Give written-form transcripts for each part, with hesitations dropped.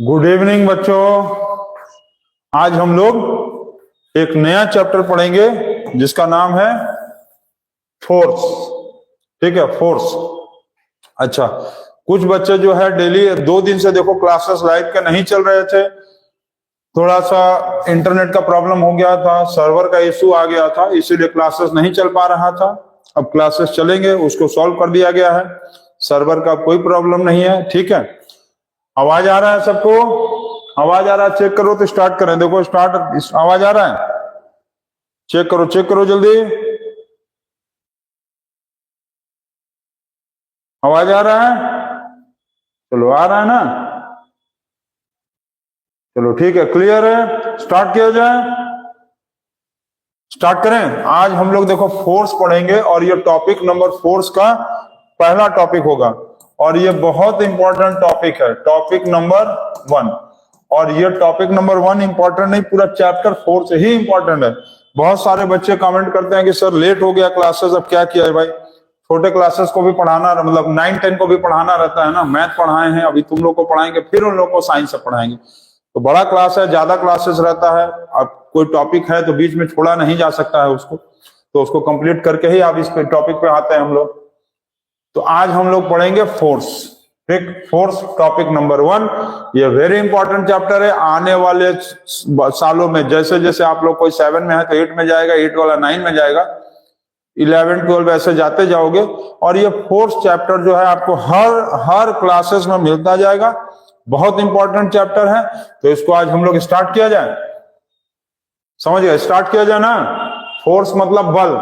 Good evening बच्चों। आज हम लोग एक नया चैप्टर पढ़ेंगे जिसका नाम है फोर्स। ठीक है, फोर्स। अच्छा, कुछ बच्चे जो है डेली 2 दिन से देखो क्लासेस लाइव के नहीं चल रहे थे। थोड़ा सा इंटरनेट का प्रॉब्लम हो गया था, सर्वर का इशू आ गया था, इसीलिए क्लासेस नहीं चल पा रहा था। अब क्लासेस चलेंगे, उसको सॉल्व कर दिया गया है। सर्वर का कोई प्रॉब्लम नहीं है। ठीक है, आवाज आ रहा है सबको? आवाज आ रहा है? चेक करो तो स्टार्ट करें। देखो स्टार्ट, आवाज आ रहा है? चेक करो जल्दी। आवाज आ रहा है? चलो, आ रहा है ना? चलो ठीक है, क्लियर है। स्टार्ट किया जाए, स्टार्ट करें। आज हम लोग देखो फोर्स पढ़ेंगे और ये टॉपिक नंबर फोर्स का पहला टॉपिक होगा और ये बहुत इंपॉर्टेंट टॉपिक है, टॉपिक नंबर 1। और ये टॉपिक नंबर 1 इंपॉर्टेंट नहीं, पूरा चैप्टर फोर्स ही इंपॉर्टेंट है। बहुत सारे बच्चे कमेंट करते हैं कि सर लेट हो गया क्लासेस, अब क्या किया है भाई। छोटे क्लासेस को भी पढ़ाना, मतलब 9-10 को भी पढ़ाना रहता है ना। मैथ पढ़ाए हैं, अभी तुम लोग को पढ़ाएंगे, फिर उन लोग को साइंस से पढ़ाएंगे। तो बड़ा क्लास है, ज्यादा क्लासेस रहता है। अब कोई टॉपिक है तो बीच में छोड़ा नहीं जा सकता है उसको, तो उसको कंप्लीट करके ही आप इस पे टॉपिक पे आते हैं हम लोग। तो आज हम लोग पढ़ेंगे फोर्स। ठीक, फोर्स टॉपिक नंबर 1। ये वेरी इंपॉर्टेंट चैप्टर है। आने वाले सालों में जैसे जैसे आप लोग कोई 7 में है तो 8 में जाएगा, 8 वाला 9 में जाएगा, 11-12 ऐसे जाते जाओगे। और ये फोर्स चैप्टर जो है आपको हर क्लासेस में मिलता जाएगा। बहुत इंपॉर्टेंट चैप्टर है, तो इसको आज हम लोग स्टार्ट किया जाए। समझ गए? स्टार्ट किया जाए ना। फोर्स मतलब बल,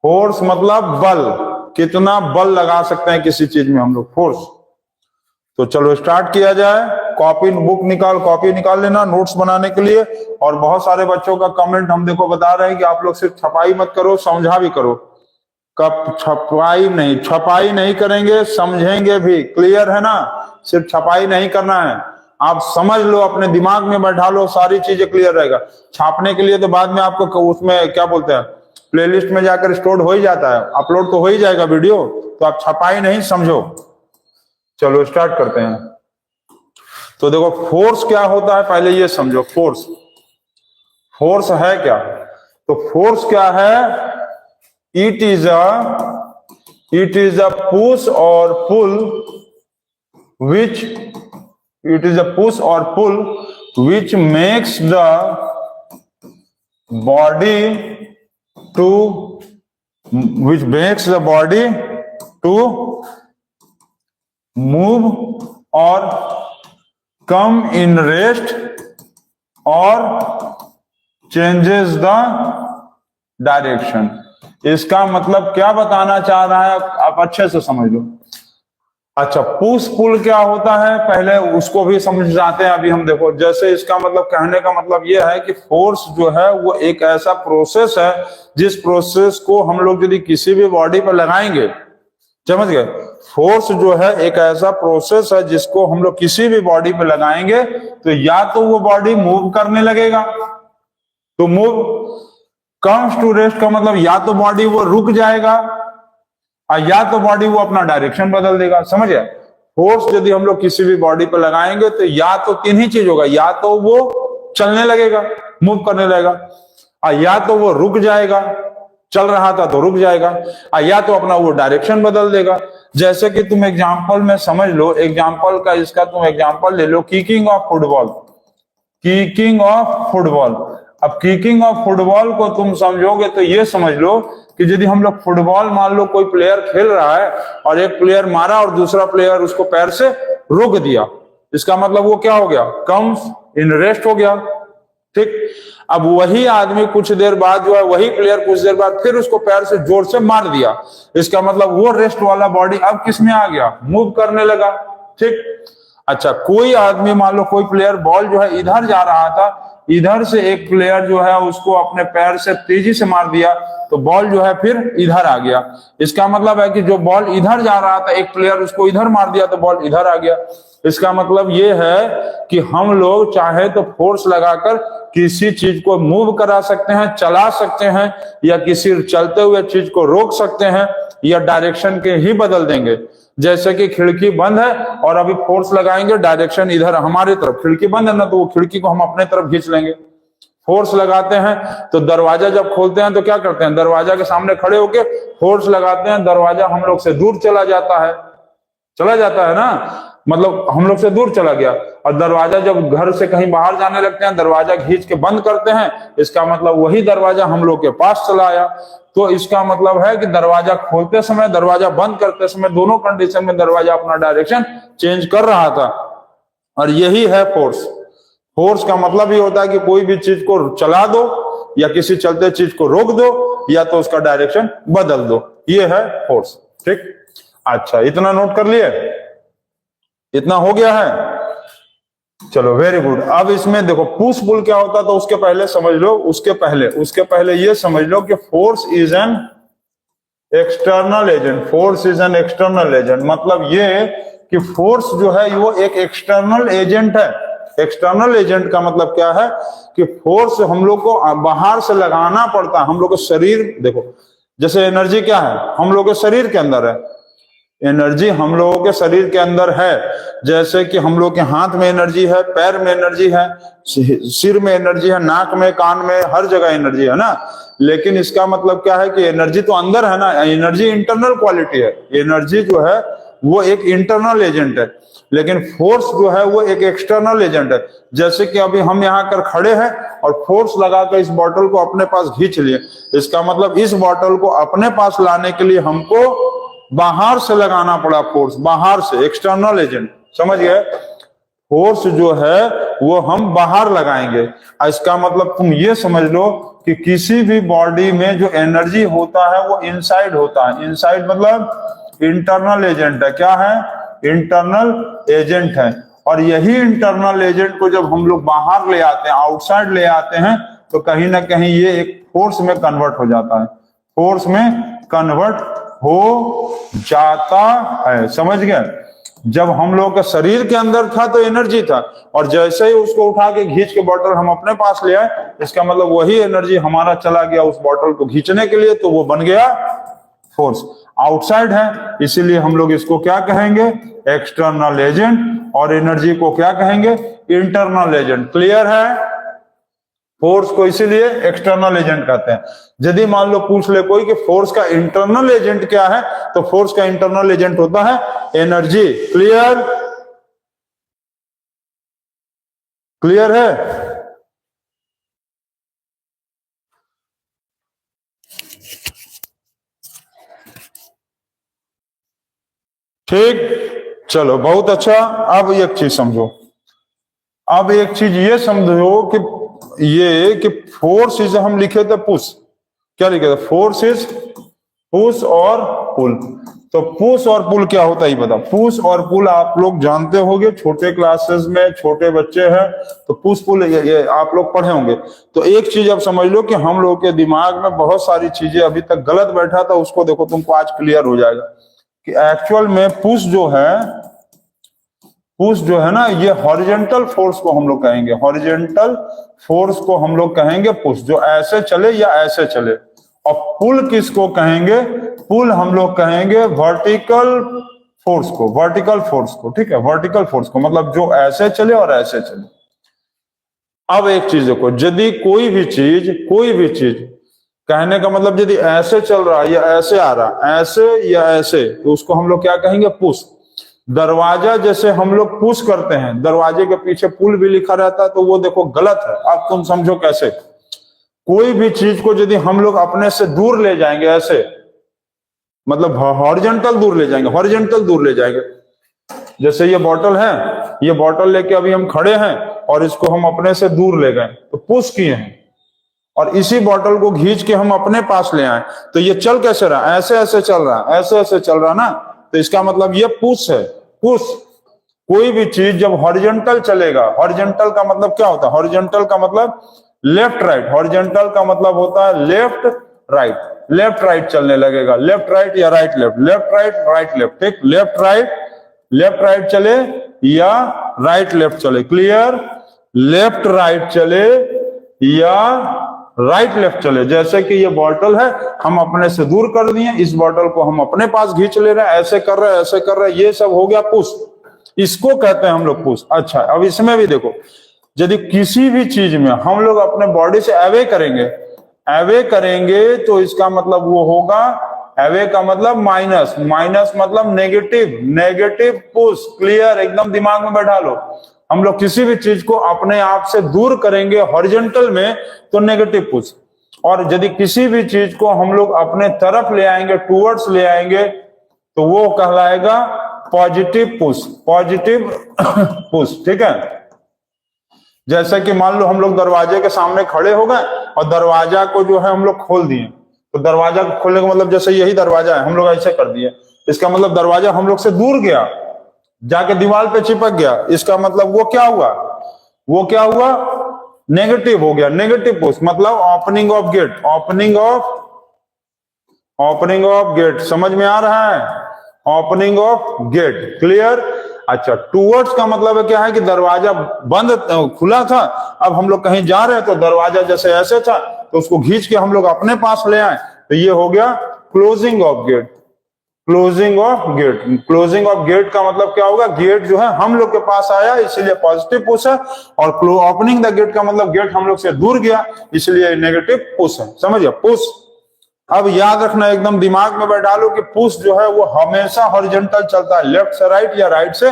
फोर्स मतलब बल, कितना बल लगा सकते हैं किसी चीज में हम लोग, फोर्स। तो चलो स्टार्ट किया जाए। कॉपी निकाल लेना नोट्स बनाने के लिए। और बहुत सारे बच्चों का कमेंट हम देखो बता रहे हैं कि आप लोग सिर्फ छपाई मत करो, समझा भी करो। कब छपाई नहीं करेंगे, समझेंगे भी। क्लियर है ना? सिर्फ छपाई नहीं करना है, आप समझ लो, अपने दिमाग में बैठा लो, सारी चीजें क्लियर रहेगा। छापने के लिए तो बाद में आपको उसमें क्या बोलते हैं, प्लेलिस्ट में जाकर स्टोर हो ही जाता है, अपलोड तो हो ही जाएगा वीडियो। तो आप छपाई नहीं, समझो। चलो स्टार्ट करते हैं। तो देखो फोर्स क्या होता है, पहले ये समझो। फोर्स है क्या? तो फोर्स क्या है? इट इज अ पुश और पुल which makes the body to move or come in rest or changes the direction। इसका मतलब क्या बताना चाह रहा है आप अच्छे से समझ लो। अच्छा, पुश पुल क्या होता है पहले उसको भी समझ जाते हैं अभी हम। देखो, जैसे इसका मतलब, कहने का मतलब यह है कि फोर्स जो है वो एक ऐसा प्रोसेस है जिस प्रोसेस को हम लोग यदि किसी भी बॉडी पर लगाएंगे, समझ गए? फोर्स जो है एक ऐसा प्रोसेस है जिसको हम लोग किसी भी बॉडी पे लगाएंगे तो या तो वो बॉडी मूव करने लगेगा, तो मूव कम्स टू रेस्ट का मतलब या तो बॉडी वो रुक जाएगा और या तो बॉडी वो अपना डायरेक्शन बदल देगा। समझ गए? फोर्स यदि हम लोग किसी भी बॉडी पर लगाएंगे तो या तो 3 ही चीज होगा, या तो वो चलने लगेगा, मूव करने लगेगा, और या तो वो रुक जाएगा, चल रहा था तो रुक जाएगा, और या तो अपना वो डायरेक्शन बदल देगा। जैसे कि तुम एग्जाम्पल में समझ लो, एग्जाम्पल का इसका तुम एग्जाम्पल ले लो, किकिंग ऑफ फुटबॉल। अब किकिंग ऑफ फुटबॉल को तुम समझोगे तो ये समझ लो कि यदि हम लोग फुटबॉल, मान लो कोई प्लेयर खेल रहा है और एक प्लेयर मारा और दूसरा प्लेयर उसको पैर से रोक दिया, इसका मतलब वो क्या हो गया? कम्स इन रेस्ट हो गया। ठीक, अब वही आदमी कुछ देर बाद जो है, वही प्लेयर कुछ देर बाद फिर उसको पैर से जोर से मार दिया, इसका मतलब वो रेस्ट वाला बॉडी अब किस में आ गया? मूव करने लगा। ठीक, अच्छा, कोई आदमी, मान लो कोई प्लेयर, बॉल जो है इधर जा रहा था, इधर से एक प्लेयर जो है उसको अपने पैर से तेजी से मार दिया तो बॉल जो है फिर इधर आ गया। इसका मतलब है कि जो बॉल इधर जा रहा था, एक प्लेयर उसको इधर मार दिया तो बॉल इधर आ गया। इसका मतलब ये है कि हम लोग चाहे तो फोर्स लगाकर किसी चीज को मूव करा सकते हैं, चला सकते हैं, या किसी चलते हुए चीज को रोक सकते हैं, या डायरेक्शन के ही बदल देंगे। जैसे कि खिड़की बंद है और अभी फोर्स लगाएंगे, डायरेक्शन इधर हमारी तरफ, खिड़की बंद है ना, तो वो खिड़की को हम अपने तरफ खींच लेंगे। फोर्स लगाते हैं तो दरवाजा जब खोलते हैं तो क्या करते हैं, दरवाजा के सामने खड़े होके फोर्स लगाते हैं, दरवाजा हम लोग से दूर चला जाता है ना, मतलब हम लोग से दूर चला गया। और दरवाजा जब घर से कहीं बाहर जाने लगते हैं, दरवाजा खींच के बंद करते हैं, इसका मतलब वही दरवाजा हम लोग के पास चला आया। तो इसका मतलब है कि दरवाजा खोलते समय, दरवाजा बंद करते समय, दोनों कंडीशन में दरवाजा अपना डायरेक्शन चेंज कर रहा था। और यही है फोर्स। फोर्स का मतलब ही होता है कि कोई भी चीज को चला दो या किसी चलते चीज को रोक दो या तो उसका डायरेक्शन बदल दो, ये है फोर्स। ठीक, अच्छा इतना नोट कर लिए, इतना हो गया है, चलो वेरी गुड। अब इसमें देखो पुश पुल क्या होता है तो उसके पहले समझ लो, उसके पहले ये समझ लो कि force is an external agent. Force is an external agent मतलब ये कि फोर्स जो है वो एक एक्सटर्नल एजेंट है। एक्सटर्नल एजेंट का मतलब क्या है कि फोर्स हम लोग को बाहर से लगाना पड़ता है। हम लोग के शरीर, देखो जैसे एनर्जी क्या है, हम लोग के शरीर के अंदर है, एनर्जी हम लोगों के शरीर के अंदर है। जैसे कि हम लोग के हाथ में एनर्जी है, पैर में एनर्जी है, सिर में एनर्जी है, नाक में, कान में, हर जगह एनर्जी है ना। लेकिन इसका मतलब क्या है कि एनर्जी तो अंदर है ना, एनर्जी इंटरनल क्वालिटी है। एनर्जी जो है वो एक इंटरनल एजेंट है, लेकिन फोर्स जो है वो एक एक्सटर्नल एजेंट है। जैसे कि अभी हम यहाँ कर खड़े हैं और फोर्स लगाकर इस बॉटल को अपने पास खींच लिए, इसका मतलब इस बॉटल को अपने पास लाने के लिए हमको बाहर से लगाना पड़ा फोर्स, बाहर से, एक्सटर्नल एजेंट, समझ गए। फोर्स जो है वो हम बाहर लगाएंगे। इसका मतलब तुम ये समझ लो कि किसी भी बॉडी में जो एनर्जी होता है वो इनसाइड होता है। इनसाइड मतलब इंटरनल एजेंट है। क्या है? इंटरनल एजेंट है। और यही इंटरनल एजेंट को जब हम लोग बाहर ले आते हैं, आउटसाइड ले आते हैं, तो कहीं ना कहीं ये एक फोर्स में कन्वर्ट हो जाता है। फोर्स में कन्वर्ट हो जाता है, समझ गए। जब हम लोग का शरीर के अंदर था तो एनर्जी था, और जैसे ही उसको उठा के खींच के बॉटल हम अपने पास ले आए, इसका मतलब वही एनर्जी हमारा चला गया उस बॉटल को खींचने के लिए, तो वो बन गया फोर्स। आउटसाइड है, इसीलिए हम लोग इसको क्या कहेंगे? External agent. और एनर्जी को क्या कहेंगे? Internal agent. क्लियर है? फोर्स को इसीलिए एक्सटर्नल एजेंट कहते हैं। यदि मान लो पूछ ले कोई कि फोर्स का इंटरनल एजेंट क्या है, तो फोर्स का इंटरनल एजेंट होता है एनर्जी। क्लियर? क्लियर है? ठीक, चलो बहुत अच्छा। अब एक चीज समझो, अब एक चीज ये समझो कि फोर्स इज, हम लिखे थे पुश, क्या लिखे थे? फोर्स इज पुश और पुल। तो पुश और पुल क्या होता है ये बता। पुश और पुल आप लोग जानते होंगे, छोटे क्लासेस में छोटे बच्चे हैं तो पुश पुल ये आप लोग पढ़े होंगे। तो एक चीज अब समझ लो कि हम लोग के दिमाग में बहुत सारी चीजें अभी तक गलत बैठा था, उसको देखो तुमको आज क्लियर हो जाएगा कि एक्चुअल में पुश जो है ना, ये हॉरिजॉन्टल फोर्स को हम लोग कहेंगे। हॉरिजॉन्टल फोर्स को हम लोग कहेंगे पुश, जो ऐसे चले या ऐसे चले। और पुल किसको कहेंगे? पुल हम लोग कहेंगे वर्टिकल फोर्स को, वर्टिकल फोर्स को। ठीक है, वर्टिकल फोर्स को मतलब जो ऐसे चले और ऐसे चले। अब एक चीज देखो, यदि कोई भी चीज कहने का मतलब यदि ऐसे चल रहा है या ऐसे आ रहा, ऐसे या ऐसे, तो उसको हम लोग क्या कहेंगे? पुश। दरवाजा जैसे हम लोग पुश करते हैं, दरवाजे के पीछे पुल भी लिखा रहता है, तो वो देखो गलत है। अब तुम समझो कैसे। कोई भी चीज को यदि हम लोग अपने से दूर ले जाएंगे, ऐसे मतलब हॉरिजॉन्टल दूर ले जाएंगे, हॉरिजॉन्टल दूर ले जाएंगे। जैसे ये बॉटल है, ये बॉटल लेके अभी हम खड़े हैं और इसको हम अपने से दूर ले गए तो पुश किए हैं, और इसी बॉटल को खींच के हम अपने पास ले आए, तो ये चल कैसे रहा? ऐसे ऐसे चल रहा, ऐसे ऐसे चल रहा ना, तो इसका मतलब ये पुश है, पुश। कोई भी चीज जब हॉरिजॉन्टल चलेगा, हॉरिजॉन्टल का मतलब क्या होता है? हॉरिजॉन्टल का मतलब लेफ्ट राइट, हॉरिजॉन्टल का मतलब होता है लेफ्ट राइट, लेफ्ट राइट चलने लगेगा, लेफ्ट राइट या right left, left right right left. ठीक, लेफ्ट राइट चले या राइट लेफ्ट चले। क्लियर? लेफ्ट राइट चले या राइट लेफ्ट चले। जैसे कि ये बॉटल है, हम अपने से दूर कर दिए, इस बॉटल को हम अपने पास खींच ले रहे हैं, ऐसे कर रहे हैं, ऐसे कर रहे हैं, ये सब हो गया पुश। इसको कहते हैं हम लोग पुश। अच्छा, अब इसमें भी देखो, यदि किसी भी चीज में हम लोग अपने बॉडी से अवे करेंगे तो इसका मतलब वो होगा, अवे का मतलब माइनस, माइनस मतलब नेगेटिव पुश। क्लियर, एकदम दिमाग में बैठा लो। हम लोग किसी भी चीज को अपने आप से दूर करेंगे हॉरिजॉन्टल में तो नेगेटिव पुश, और यदि किसी भी चीज को हम लोग अपने तरफ ले आएंगे, टूवर्ड्स ले आएंगे, तो वो कहलाएगा पॉजिटिव पुश। ठीक है, जैसे कि मान लो हम लोग दरवाजे के सामने खड़े हो गए और दरवाजा को जो है हम लोग खोल दिए, तो दरवाजा खोलने का मतलब जैसे यही दरवाजा है, हम लोग ऐसे कर दिए, इसका मतलब दरवाजा हम लोग से दूर गया, जाके दीवार पे चिपक गया। इसका मतलब वो क्या हुआ, नेगेटिव हो गया, नेगेटिव पुश। मतलब ओपनिंग ऑफ गेट, समझ में आ रहा है? Opening of gate, clear. अच्छा, टूवर्ड्स का मतलब है क्या है कि दरवाजा बंद खुला था, अब हम लोग कहीं जा रहे हैं तो दरवाजा जैसे ऐसे था तो उसको खींच के हम लोग अपने पास ले आए, तो ये हो गया क्लोजिंग ऑफ गेट का मतलब क्या होगा, गेट जो है हम लोग के पास आया इसलिए पॉजिटिव पुश है, और ओपनिंग द गेट का मतलब गेट हम लोग से दूर गया इसलिए नेगेटिव पुश है। समझिए, पुश। अब याद रखना, एकदम दिमाग में बैठा लो कि पुश जो है वो हमेशा हॉरिजॉन्टल चलता है, लेफ्ट से राइट या राइट से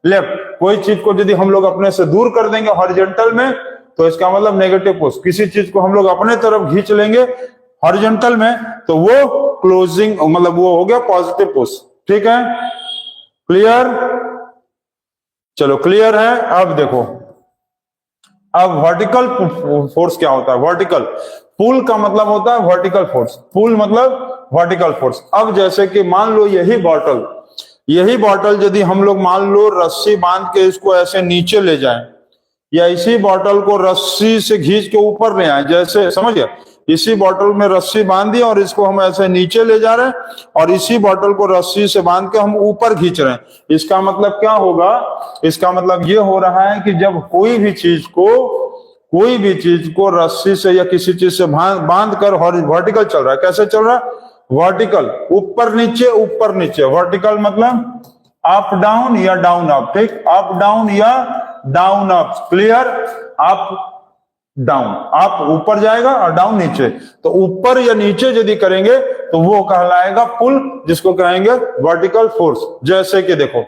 लेफ्ट। कोई चीज को यदि हम लोग अपने से दूर कर देंगे हॉरिजॉन्टल में तो इसका मतलब नेगेटिव पुश। किसी चीज को हम लोग अपने तरफ खींच लेंगे हॉरिजॉन्टल में तो वो क्लोजिंग, मतलब वो हो गया पॉजिटिव पुश। ठीक है, क्लियर? चलो, क्लियर है। अब देखो, अब वर्टिकल फोर्स क्या होता है? वर्टिकल पुल का मतलब होता है वर्टिकल फोर्स, पुल मतलब वर्टिकल फोर्स। अब जैसे कि मान लो यही बॉटल यदि हम लोग मान लो रस्सी बांध के इसको ऐसे नीचे ले जाएं, या इसी बॉटल को रस्सी से खींच के ऊपर ले आए, जैसे समझिए इसी बॉटल में रस्सी बांध दी और इसको हम ऐसे नीचे ले जा रहे हैं, और इसी बॉटल को रस्सी से बांध के हम ऊपर खींच रहे हैं। इसका मतलब क्या होगा? इसका मतलब ये हो रहा है कि जब कोई भी चीज को रस्सी से या किसी चीज से बांध कर वर्टिकल चल रहा है, कैसे चल रहा है? वर्टिकल, ऊपर नीचे। वर्टिकल मतलब अप डाउन या डाउन अप। ठीक, अप डाउन या down up, clear. Up down, up ऊपर जाएगा और डाउन नीचे, तो ऊपर या नीचे यदि करेंगे तो वो कहलाएगा पुल, जिसको कहेंगे वर्टिकल फोर्स। जैसे कि देखो,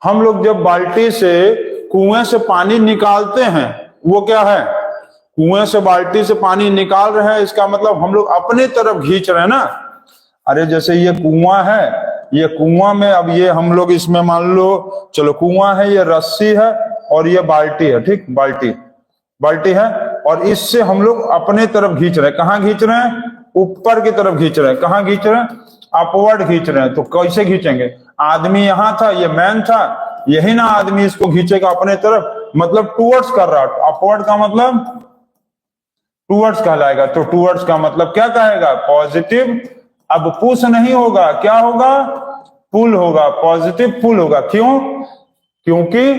हम लोग जब बाल्टी से कुएं से पानी निकालते हैं, वो क्या है? कुएं से बाल्टी से पानी निकाल रहे हैं, इसका मतलब हम लोग अपने तरफ खींच रहे हैं ना। अरे जैसे ये कुआं है, ये कुआं में अब ये हम लोग इसमें मान लो, चलो कुआं है, ये रस्सी है और ये बाल्टी है। ठीक, बाल्टी है, और इससे हम लोग अपने तरफ खींच रहे हैं। कहाँ खींच रहे हैं? ऊपर की तरफ खींच रहे हैं। कहाँ खींच रहे हैं? अपवर्ड खींच रहे हैं। तो कैसे खींचेंगे? आदमी यहां था, ये मैन था, यही ना आदमी इसको खींचेगा अपने तरफ, मतलब टूवर्ड्स कर रहा है। अपवर्ड का मतलब टूवर्ड्स कहलाएगा, तो टूवर्ड्स का मतलब क्या कहेगा? पॉजिटिव। अब पुश नहीं होगा, क्या होगा? पुल होगा, पॉजिटिव पुल होगा। क्यों? क्योंकि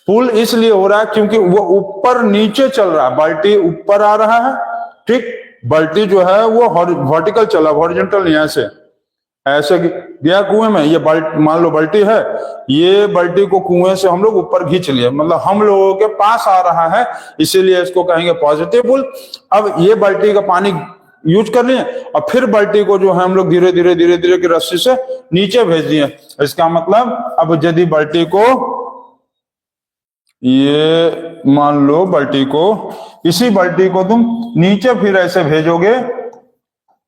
पुल इसलिए हो रहा है क्योंकि वो ऊपर नीचे चल रहा है, बाल्टी ऊपर आ रहा है। ठीक, बाल्टी जो है वो वर्टिकल चला, हॉरिजॉन्टल नहीं, ऐसे गया कुएं में। ये बाल्टी, मान लो बाल्टी है, ये बाल्टी को कुएं से हम लोग ऊपर खींच लिए, मतलब हम लोगों के पास आ रहा है, इसीलिए इसको कहेंगे पॉजिटिव पुल। अब ये बाल्टी का पानी यूज कर लिए और फिर बाल्टी को जो है हम लोग धीरे धीरे की रस्सी से नीचे भेज दिए। इसका मतलब अब यदि बाल्टी को, ये मान लो बाल्टी को, इसी बाल्टी को तुम नीचे फिर ऐसे भेजोगे,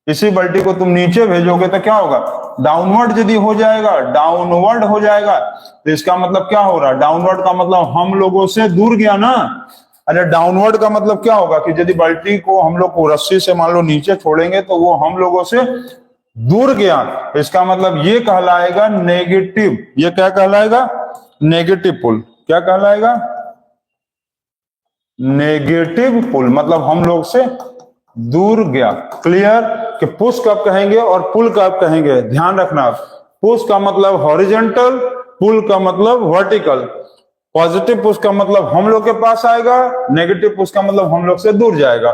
इसी बाल्टी को तुम नीचे भेजोगे तो क्या होगा? डाउनवर्ड यदि हो जाएगा, डाउनवर्ड हो जाएगा, तो इसका मतलब क्या हो रहा है? डाउनवर्ड का मतलब हम लोगों से दूर गया ना। अरे डाउनवर्ड का मतलब क्या होगा कि यदि बाल्टी को हम लोग को रस्सी से मान लो नीचे छोड़ेंगे तो वो हम लोगों से दूर गया, इसका मतलब ये कहलाएगा नेगेटिव। ये क्या कहलाएगा? नेगेटिव पुल। क्या कहलाएगा? नेगेटिव पुल, मतलब हम लोग से दूर गया। क्लियर? कि पुश कब कहेंगे और पुल कब कहेंगे, ध्यान रखना। पुश का मतलब हॉरिजॉन्टल, पुल का मतलब वर्टिकल। पॉजिटिव पुश का मतलब हम लोग के पास आएगा, नेगेटिव पुश का मतलब हम लोग से दूर जाएगा।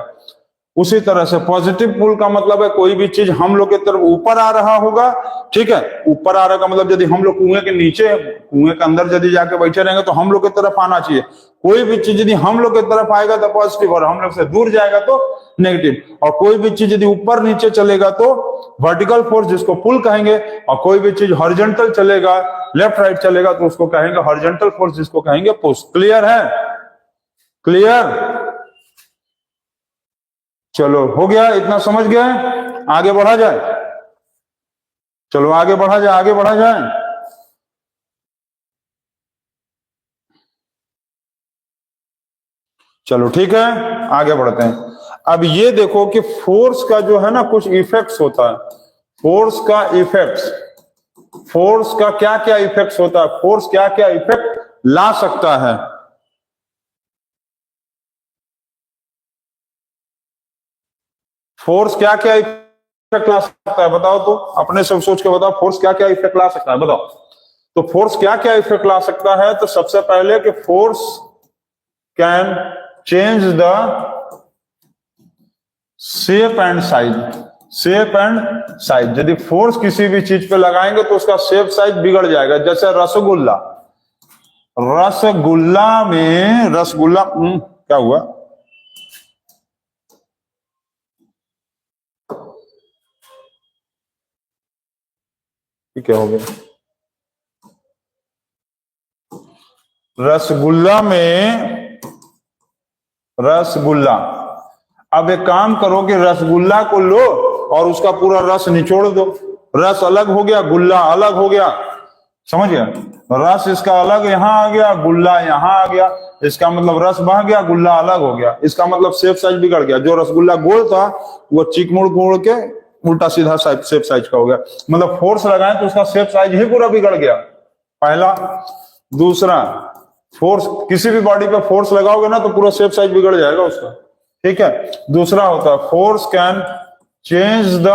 उसी तरह से पॉजिटिव पुल का मतलब है कोई भी चीज हम लोग की तरफ ऊपर आ रहा होगा, ठीक है, ऊपर आ रहा का मतलब यदि हम लोग कुएं के नीचे, कुएं के अंदर यदि जाके बैठे रहेंगे तो हम लोग की तरफ आना चाहिए। कोई भी चीज यदि हम लोग की तरफ आएगा तो पॉजिटिव, और हम लोग से दूर जाएगा तो नेगेटिव। और कोई भी चीज यदि ऊपर नीचे चलेगा तो वर्टिकल फोर्स, जिसको पुल कहेंगे। और कोई भी चीज हॉरिजॉन्टल चलेगा, लेफ्ट राइट चलेगा तो उसको कहेंगे हॉरिजॉन्टल फोर्स, जिसको कहेंगे पुश। क्लियर है? क्लियर? चलो हो गया, इतना समझ गए, आगे बढ़ा जाए। चलो आगे बढ़ा जाए, आगे बढ़ा जाए। चलो ठीक है, आगे बढ़ते हैं। अब ये देखो कि फोर्स का जो है ना कुछ इफेक्ट्स होता है। फोर्स का इफेक्ट्स, फोर्स का क्या क्या इफेक्ट्स होता है, फोर्स क्या क्या इफेक्ट ला सकता है। फोर्स क्या क्या इफेक्ट ला सकता है, बताओ तो, अपने सब सोच के बताओ, फोर्स क्या क्या इफेक्ट ला सकता है, बताओ तो। फोर्स क्या क्या इफेक्ट ला सकता है, तो सबसे पहले कि force can change the shape and size. Shape and size, यदि फोर्स किसी भी चीज पे लगाएंगे तो उसका शेप साइज बिगड़ जाएगा। जैसे रसगुल्ला, रसगुल्ला में, रसगुल्ला क्या हुआ, क्या हो गया? रसगुल्ला में, रसगुल्ला, अब एक काम करो कि रसगुल्ला को लो और उसका पूरा रस निचोड़ दो, रस अलग हो गया, गुल्ला अलग हो गया, समझ गया? रस इसका अलग यहां आ गया, गुल्ला यहां आ गया, इसका मतलब रस बह गया, गुल्ला अलग हो गया। इसका मतलब शेप साइज बिगड़ गया। जो रसगुल्ला गोल था वो चिक मुड़ मुड़ के उल्टा सीधा शेप साइज का हो गया। मतलब फोर्स लगाए तो उसका शेप साइज ही पूरा बिगड़ गया, पहला। दूसरा, फोर्स, किसी भी बॉडी पे फोर्स लगाओगे ना तो पूरा शेप साइज बिगड़ जाएगा उसका, ठीक है। दूसरा होता है force can change the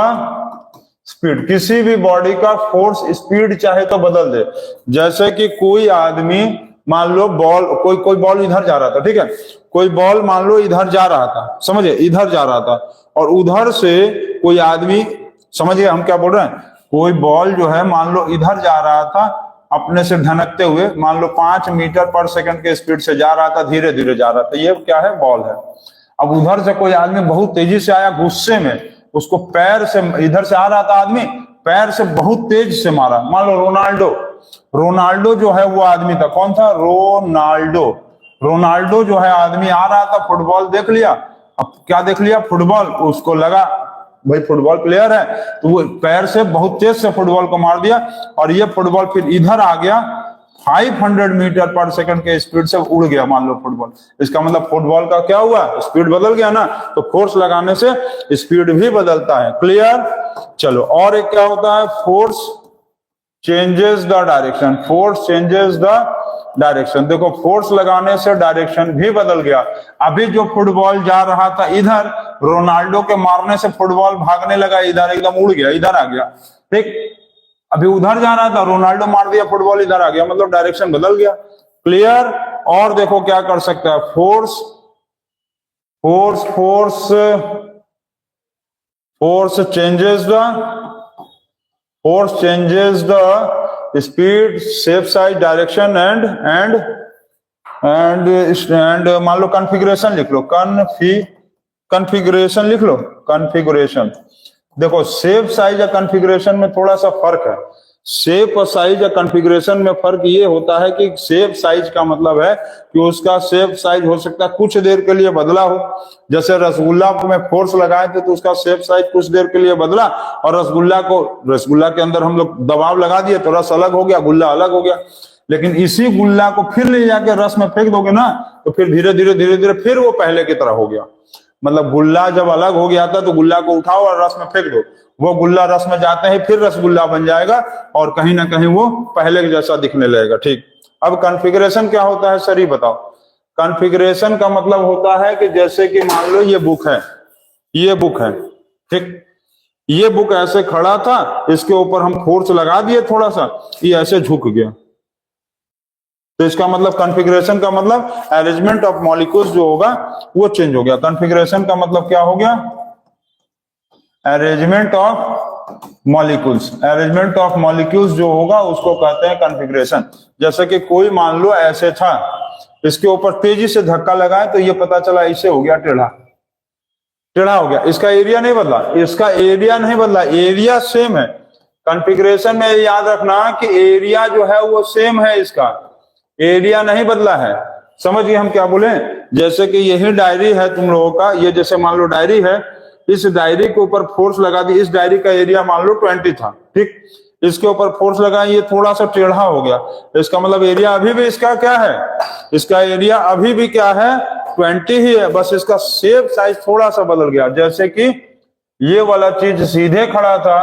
speed. किसी भी बॉडी का फोर्स स्पीड चाहे तो बदल दे। जैसे कि कोई आदमी, मान लो बॉल, कोई बॉल इधर जा रहा था, ठीक है, कोई बॉल मान लो इधर जा रहा था, समझे, इधर जा रहा था, और उधर से कोई आदमी, समझिए हम क्या बोल रहे हैं, कोई बॉल जो है मान लो इधर जा रहा था अपने से ढनकते हुए, मान लो 5 मीटर पर सेकंड के स्पीड से जा रहा था, धीरे धीरे जा रहा था, ये क्या है, बॉल है। अब उधर से कोई आदमी बहुत तेजी से आया, गुस्से में उसको पैर से, इधर से आ रहा था आदमी, पैर से बहुत तेज से मारा। मान लो रोनाल्डो, रोनाल्डो जो है वो आदमी था, कौन था, रोनाल्डो। रोनाल्डो जो है आदमी आ रहा था, फुटबॉल देख लिया, अब क्या देख लिया, फुटबॉल, उसको लगा भाई फुटबॉल प्लेयर है, तो वो पैर से बहुत तेज से फुटबॉल को मार दिया, और ये फुटबॉल फिर इधर आ गया, 500 मीटर पर सेकंड के स्पीड से उड़ गया, मान लो फुटबॉल। इसका मतलब फुटबॉल का क्या हुआ, स्पीड बदल गया ना। तो फोर्स लगाने से स्पीड भी बदलता है। क्लियर? चलो, और एक क्या होता है, force changes the direction. Force changes the direction. देखो, फोर्स लगाने से डायरेक्शन भी बदल गया। अभी जो फुटबॉल जा रहा था इधर, रोनाल्डो के मारने से फुटबॉल भागने लगा इधर, एकदम उड़ गया, इधर आ गया, ठीक। अभी उधर जा रहा था, रोनाल्डो मार दिया, फुटबॉल इधर आ गया, मतलब डायरेक्शन बदल गया। क्लियर? और देखो क्या कर सकता है, force, force force force changes the, force changes the speed, shape size, direction and मान लो कॉन्फ़िगरेशन लिख लो, कॉन्फ़िगरेशन लिख लो, कॉन्फ़िगरेशन। देखो, शेप साइज या कॉन्फ़िगरेशन में थोड़ा सा फर्क है। शेप और साइज या कॉन्फ़िगरेशन में फर्क ये होता है कि शेप साइज का मतलब है कि उसका शेप साइज हो सकता है कुछ देर के लिए बदला हो। जैसे रसगुल्ला में फोर्स लगाए थे तो उसका शेप साइज कुछ देर के लिए बदला, और रसगुल्ला के अंदर हम लोग दबाव लगा दिए तो रस अलग हो गया, गुल्ला अलग हो गया। लेकिन इसी गुल्ला को फिर ले जाके रस में फेंक दोगे ना, तो फिर धीरे धीरे फिर वो पहले की तरह हो गया। मतलब गुल्ला जब अलग हो गया था तो गुल्ला को उठाओ और रस में फेंक दो, वो गुल्ला रस में जाते ही फिर रसगुल्ला बन जाएगा, और कहीं ना कहीं वो पहले के जैसा दिखने लगेगा, ठीक। अब कॉन्फ़िगरेशन क्या होता है सर, ये बताओ। कॉन्फ़िगरेशन का मतलब होता है कि जैसे कि मान लो ये बुक है, ये बुक है, ठीक, ये बुक ऐसे खड़ा था, इसके ऊपर हम फोर्स लगा दिए थोड़ा सा, ये ऐसे झुक गया, तो इसका मतलब कॉन्फ़िगरेशन का मतलब अरेंजमेंट ऑफ मॉलिक्यूल्स जो होगा वो चेंज हो गया। कॉन्फ़िगरेशन का मतलब क्या हो गया? Arrangement of molecules. Arrangement of molecules जो होगा उसको कहते हैं कॉन्फ़िगरेशन। जैसे कि कोई मान लो ऐसे था, इसके ऊपर तेजी से धक्का लगाए तो ये पता चला ऐसे हो गया, टेढ़ा टेढ़ा हो गया। इसका एरिया नहीं बदला, इसका एरिया नहीं बदला, एरिया सेम है। कॉन्फ़िगरेशन में याद रखना कि एरिया जो है वो सेम है, इसका एरिया नहीं बदला है। समझ गए हम क्या बोले? जैसे कि यही डायरी है तुम लोगों का, ये जैसे मान लो डायरी है, इस डायरी के ऊपर फोर्स लगा दी, इस डायरी का एरिया मान लो 20 था, ठीक, इसके ऊपर फोर्स लगा, ये थोड़ा सा टेढ़ा हो गया, इसका मतलब एरिया अभी भी इसका क्या है? इसका एरिया अभी भी क्या है? 20 ही है, बस इसका शेप साइज थोड़ा सा बदल गया। जैसे कि ये वाला चीज सीधे खड़ा था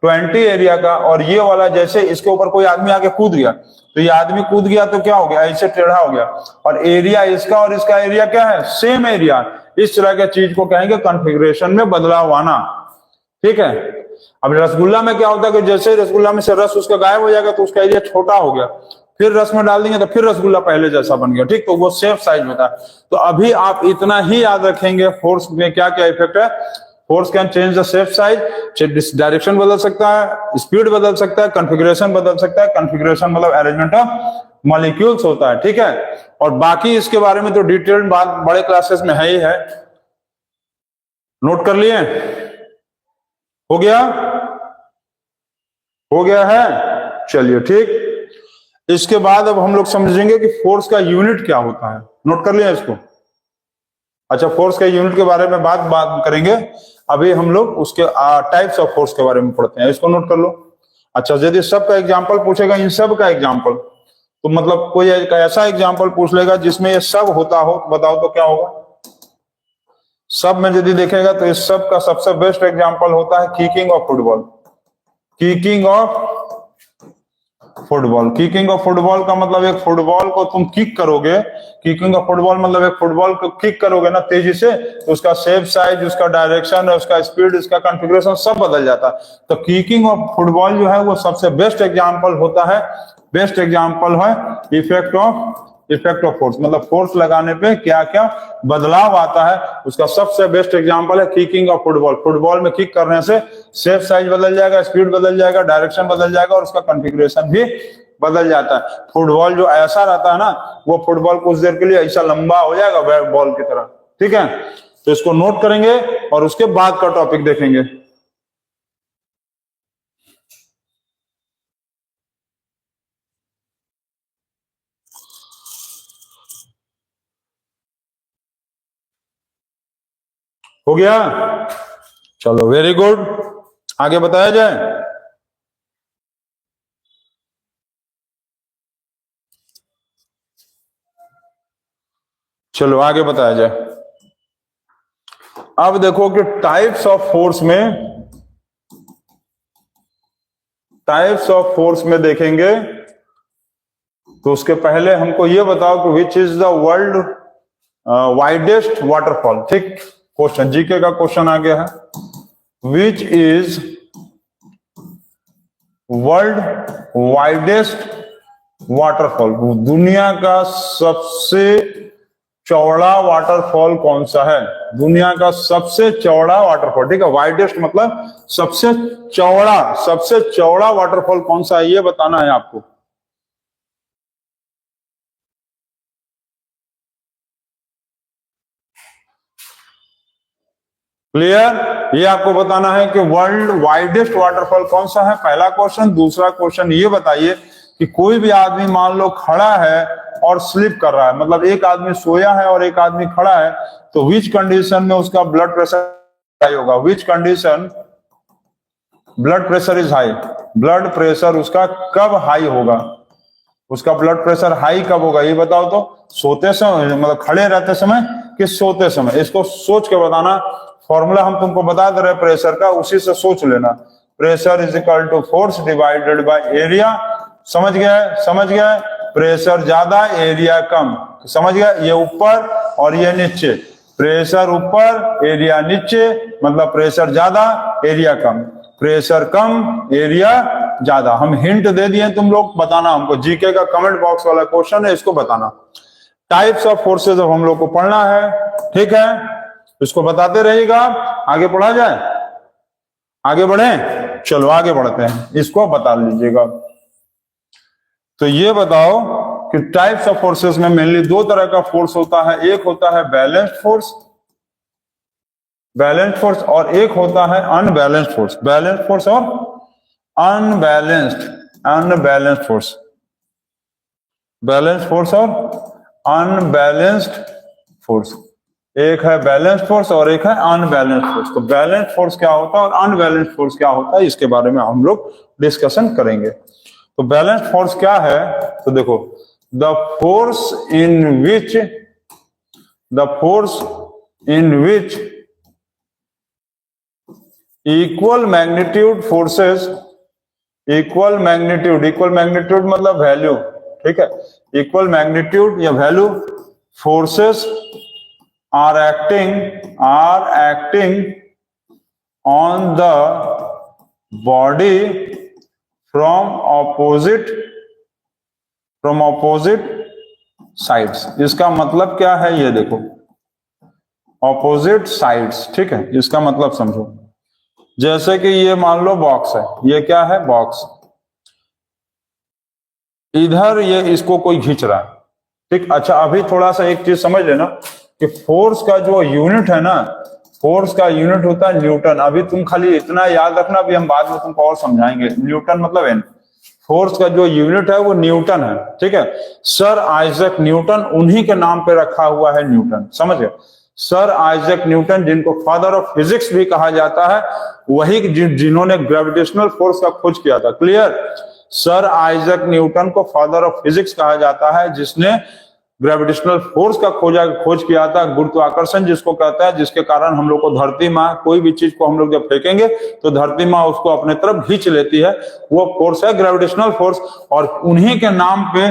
20 एरिया का, और ये वाला जैसे इसके ऊपर कोई आदमी आके कूद गया, तो ये आदमी कूद गया तो क्या हो गया? ऐसे टेढ़ा हो गया। और एरिया इसका और इसका एरिया क्या है? Same area. इस तरह के चीज को कहेंगे कॉन्फ़िगरेशन में बदलाव आना, ठीक है। अब रसगुल्ला में क्या होता है कि जैसे रसगुल्ला में से रस उसका गायब हो जाएगा तो उसका एरिया छोटा हो गया, फिर रस में डाल देंगे तो फिर रसगुल्ला पहले जैसा बन गया, ठीक, तो वो सेफ साइज होता है। तो अभी आप इतना ही याद रखेंगे, फोर्स में क्या क्या इफेक्ट है। Force can change the shape size, direction बदल सकता है, स्पीड बदल सकता है, कॉन्फ़िगरेशन बदल सकता है। कॉन्फ़िगरेशन मतलब अरेंजमेंट ऑफ मॉलिक्यूल्स होता है, ठीक है। और बाकी इसके बारे में तो डिटेल्ड बात बड़े क्लासेस में है ही है। नोट कर लिए? हो गया? हो गया है? चलिए ठीक। इसके बाद अब हम लोग समझेंगे कि फोर्स का यूनिट क्या होता है। नोट कर लिया इसको? अच्छा, फोर्स के यूनिट के बारे में बात करेंगे। अभी हम लोग उसके टाइप्स ऑफ फोर्स के बारे में पढ़ते हैं, इसको नोट कर लो। अच्छा, यदि सब का एग्जांपल पूछेगा, इन सब का एग्जांपल, तो मतलब कोई एक ऐसा एग्जांपल पूछ लेगा जिसमें ये सब होता हो, बताओ तो क्या होगा? सब में यदि देखेगा तो इस सब का सबसे बेस्ट एग्जांपल होता है kicking off football. Kicking off football. Kicking off football का मतलब एक फुटबॉल को तुम किक करोगे, किकिंग ऑफ फुटबॉल मतलब एक फुटबॉल को किक करोगे ना तेजी से, तो उसका शेप साइज, उसका डायरेक्शन, उसका स्पीड, उसका कॉन्फ़िगरेशन सब बदल जाता है। तो किकिंग ऑफ फुटबॉल जो है वो सबसे बेस्ट एग्जांपल होता है, बेस्ट एग्जांपल है इफेक्ट ऑफ फोर्स। मतलब फोर्स लगाने पे क्या क्या बदलाव आता है, उसका सबसे बेस्ट एग्जांपल है किकिंग ऑफ फुटबॉल। फुटबॉल में किक करने से शेप साइज बदल जाएगा, स्पीड बदल जाएगा, डायरेक्शन बदल जाएगा और उसका कॉन्फ़िगरेशन भी बदल जाता है। फुटबॉल जो ऐसा रहता है ना, वो फुटबॉल कुछ देर के लिए ऐसा लंबा हो जाएगा बैट बॉल की तरह, ठीक है। तो इसको नोट करेंगे और उसके बाद का टॉपिक देखेंगे। हो गया? चलो, वेरी गुड। आगे बताया जाए। चलो आगे बताया जाए। अब देखो कि टाइप्स ऑफ फोर्स में देखेंगे तो उसके पहले हमको ये बताओ कि which is the world widest waterfall. ठीक, क्वेश्चन जीके का क्वेश्चन आ गया है। Which is world widest waterfall, दुनिया का सबसे चौड़ा वाटरफॉल कौन सा है? दुनिया का सबसे चौड़ा वाटरफॉल, ठीक है। वाइडेस्ट मतलब सबसे चौड़ा वाटरफॉल कौन सा है, ये बताना है आपको। क्लियर? ये आपको बताना है कि वर्ल्ड वाइडेस्ट वाटरफॉल कौन सा है, पहला क्वेश्चन। दूसरा क्वेश्चन ये बताइए कि कोई भी आदमी मान लो खड़ा है और स्लिप कर रहा है, मतलब एक आदमी सोया है और एक आदमी खड़ा है, तो विच कंडीशन में उसका ब्लड प्रेशर हाई होगा? Which condition blood pressure is high? Blood pressure उसका कब हाई होगा? उसका ब्लड प्रेशर हाई कब होगा ये बताओ तो। सोते समय, मतलब खड़े रहते समय कि सोते समय? इसको सोच के बताना। फॉर्मूला हम तुमको बता दे रहे प्रेशर का, उसी से सोच लेना। Pressure is equal to force divided by area. समझ गए? प्रेशर ज्यादा एरिया कम, समझ गए? ये ऊपर और ये नीचे, प्रेशर ऊपर एरिया नीचे, मतलब प्रेशर ज्यादा एरिया कम, प्रेशर कम एरिया ज्यादा। हम हिंट दे दिए, तुम लोग बताना हमको, जीके का कमेंट बॉक्स वाला क्वेश्चन है, इसको बताना। टाइप्स ऑफ फोर्सेज अब हम लोग को पढ़ना है, ठीक है, इसको बताते रहिएगा। आगे पढ़ा जाए, आगे बढ़े, चलो आगे बढ़ते हैं, इसको बता लीजिएगा। तो ये बताओ कि टाइप्स ऑफ फोर्सेस में मेनली दो तरह का फोर्स होता है, एक होता है बैलेंस्ड फोर्स, बैलेंस्ड फोर्स, और एक होता है अनबैलेंस्ड फोर्स। बैलेंस्ड फोर्स और अनबैलेंस्ड फोर्स, बैलेंस्ड फोर्स और अनबैलेंस्ड फोर्स। एक है बैलेंस्ड फोर्स और एक है अनबैलेंस्ड फोर्स। तो बैलेंस्ड फोर्स क्या होता है और अनबैलेंस्ड फोर्स क्या होता है, इसके बारे में हम लोग डिस्कशन करेंगे। तो बैलेंस्ड फोर्स क्या है, तो देखो, the force in which equal magnitude forces, equal magnitude मतलब वैल्यू, ठीक है, इक्वल मैग्नीट्यूड या value forces are acting on the body from opposite sides। इसका मतलब क्या है, ये देखो, ऑपोजिट साइड्स, ठीक है, इसका मतलब समझो। जैसे कि ये मान लो बॉक्स है, ये क्या है, बॉक्स, इधर ये इसको कोई खींच रहा है, ठीक। अच्छा, अभी थोड़ा सा एक चीज समझ लेना कि फोर्स का जो यूनिट है ना, फोर्स का यूनिट होता है न्यूटन। अभी तुम खाली इतना याद रखना, अभी हम बाद में तुमको और समझाएंगे। न्यूटन मतलब एन, फोर्स का जो यूनिट है वो न्यूटन है, ठीक है। सर आइजैक न्यूटन, उन्हीं के नाम पे रखा हुआ है न्यूटन, समझ गए। सर आइजैक न्यूटन, जिनको फादर ऑफ फिजिक्स भी कहा जाता है, वही जिन्होंने ग्रेविटेशनल फोर्स का खोज किया था। क्लियर, सर आइजैक न्यूटन को फादर ऑफ फिजिक्स कहा जाता है, जिसने ग्रेविटेशनल फोर्स का खोज किया था, गुरुत्वाकर्षण जिसको कहता है, जिसके कारण हम लोग को धरती माँ, कोई भी चीज को हम लोग जब फेंकेंगे तो धरती माँ उसको अपने तरफ खींच लेती है, वो फोर्स है ग्रेविटेशनल फोर्स। और उन्हीं के नाम पे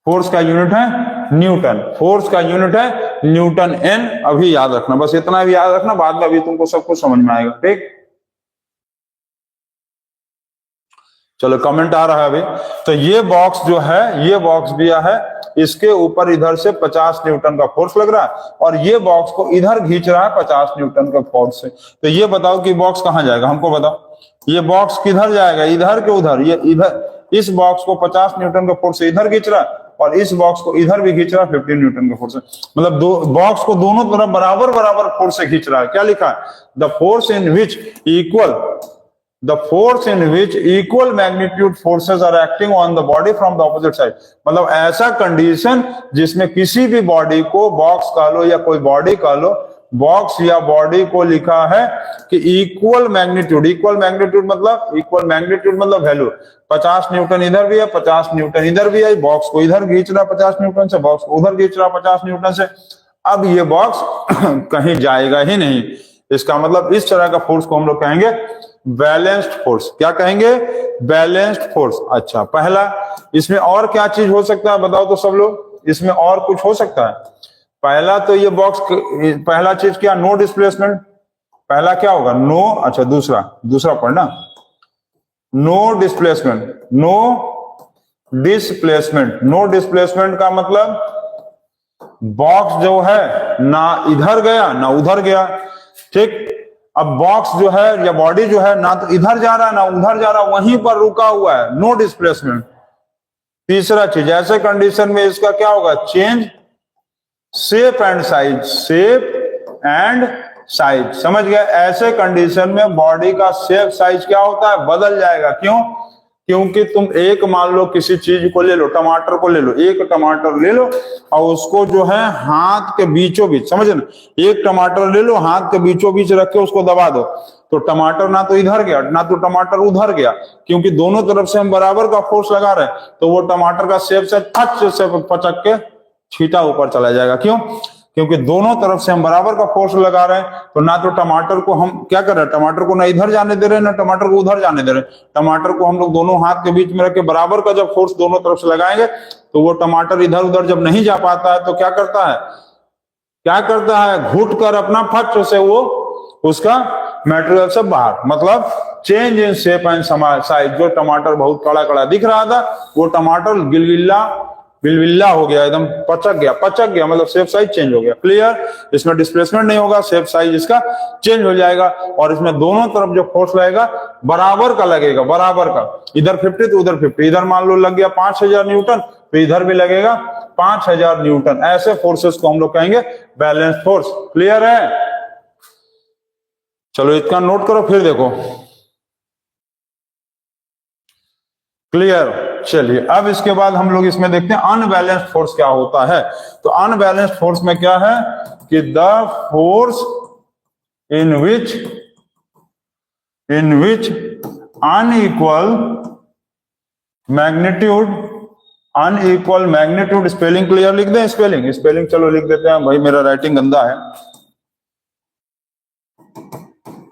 फोर्स का यूनिट है न्यूटन, फोर्स का यूनिट है न्यूटन एन। अभी याद रखना, बस इतना भी याद रखना, बाद में अभी तुमको सब कुछ समझ में आएगा, ठीक। चलो, कमेंट आ रहा है अभी। तो ये बॉक्स जो है, ये बॉक्स दिया है, इसके ऊपर इधर से 50 न्यूटन का फोर्स लग रहा है, और ये बॉक्स को इधर खींच रहा है 50 न्यूटन का फोर्स से। तो ये बताओ कि बॉक्स कहां जाएगा, हमको बताओ, ये बॉक्स किधर जाएगा, इधर के उधर। ये इधर, इस बॉक्स को 50 न्यूटन का फोर्स से इधर खींच रहा है, और इस बॉक्स को इधर भी खींच रहा है 15 न्यूटन का फोर्स से। मतलब दो बॉक्स को दोनों तरफ बराबर बराबर फोर्स से खींच रहा है। क्या लिखा है, the force in which equal magnitude forces are acting on the body from the opposite side। मतलब ऐसा कंडीशन जिसमें किसी भी बॉडी को, बॉक्स का लो या कोई बॉडी का लो, बॉक्स या बॉडी को लिखा है कि इक्वल मैग्नीट्यूड मतलब वैल्यू, 50 न्यूटन इधर भी है, 50 न्यूटन इधर भी है। बॉक्स को इधर खींच रहा 50 न्यूटन से, बॉक्स को उधर खींच रहा 50 न्यूटन से। अब ये बॉक्स कहीं जाएगा ही नहीं। इसका मतलब इस तरह का फोर्स को हम लोग कहेंगे बैलेंस्ड फोर्स। क्या कहेंगे, बैलेंस्ड फोर्स। अच्छा, पहला, इसमें और क्या चीज हो सकता है बताओ तो सब लोग, इसमें और कुछ हो सकता है। पहला तो ये बॉक्स, पहला चीज क्या, नो डिस्प्लेसमेंट। पहला क्या होगा, नो। अच्छा, दूसरा पढ़ना, नो डिस्प्लेसमेंट। नो डिस्प्लेसमेंट का मतलब बॉक्स जो है ना इधर गया ना उधर गया, ठीक। अब बॉक्स जो है या बॉडी जो है ना तो इधर जा रहा है ना उधर जा रहा है, वहीं पर रुका हुआ है, नो डिस्प्लेसमेंट। तीसरा चीज, ऐसे कंडीशन में इसका क्या होगा, चेंज शेप एंड साइज। समझ गए, ऐसे कंडीशन में बॉडी का शेप साइज क्या होता है, बदल जाएगा। क्यों, क्योंकि तुम एक मान लो किसी चीज को ले लो, टमाटर को ले लो, एक टमाटर ले लो और उसको जो है हाथ के बीचों बीच, समझे ना, एक टमाटर ले लो, हाथ के बीचों बीच रख के उसको दबा दो, तो टमाटर ना तो इधर गया ना तो टमाटर उधर गया, क्योंकि दोनों तरफ से हम बराबर का फोर्स लगा रहे हैं। तो वो टमाटर का शेप से टच से पचक के छीटा ऊपर चला जाएगा। क्यों, क्योंकि दोनों तरफ से हम बराबर का फोर्स लगा रहे हैं। तो ना तो टमाटर को हम क्या कर रहे हैं, टमाटर को ना इधर जाने दे रहे हैं ना टमाटर को उधर जाने दे रहे हैं। टमाटर को हम लोग दोनों हाथ के बीच में रख के बराबर का जब फोर्स दोनों तरफ से लगाएंगे तो वो टमाटर इधर उधर जब नहीं जा पाता है तो क्या करता है, घुट कर अपना फट से वो उसका मटेरियल से बाहर, मतलब change in shape and size. जो टमाटर बहुत कड़ा कड़ा दिख रहा था वो टमाटर बिलबिल्ला हो गया, एकदम पचक गया, मतलब शेप साइज चेंज हो गया। क्लियर? इसमें डिस्प्लेसमेंट नहीं होगा, शेप साइज इसका चेंज हो जाएगा। और इसमें दोनों तरफ जो फोर्स लगेगा बराबर का लगेगा, बराबर का। इधर 50 तो उधर 50, इधर मान लो लग गया 5000 न्यूटन तो इधर भी लगेगा 5000 न्यूटन। ऐसे फोर्सेस को हम लोग कहेंगे बैलेंस फोर्स। क्लियर है? चलो इसका नोट करो, फिर देखो। क्लियर? चलिए अब इसके बाद हम लोग इसमें देखते हैं अनबैलेंस्ड फोर्स क्या होता है। तो अनबैलेंस्ड फोर्स में क्या है कि the force in which unequal magnitude, spelling clear लिख दें? स्पेलिंग चलो लिख देते हैं भाई, मेरा राइटिंग गंदा है।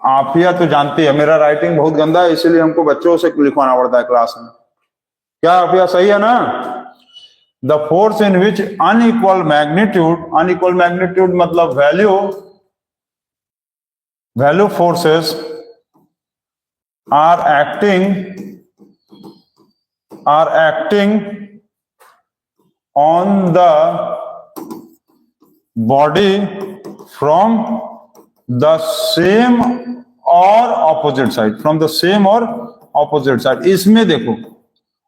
आप ही तो जानते हैं मेरा राइटिंग बहुत गंदा है, इसीलिए हमको बच्चों से लिखवाना पड़ता है क्लास में। क्या आप सही है ना? The force in which unequal magnitude मतलब value forces are acting on the body from the same और ऑपोजिट साइड। इसमें देखो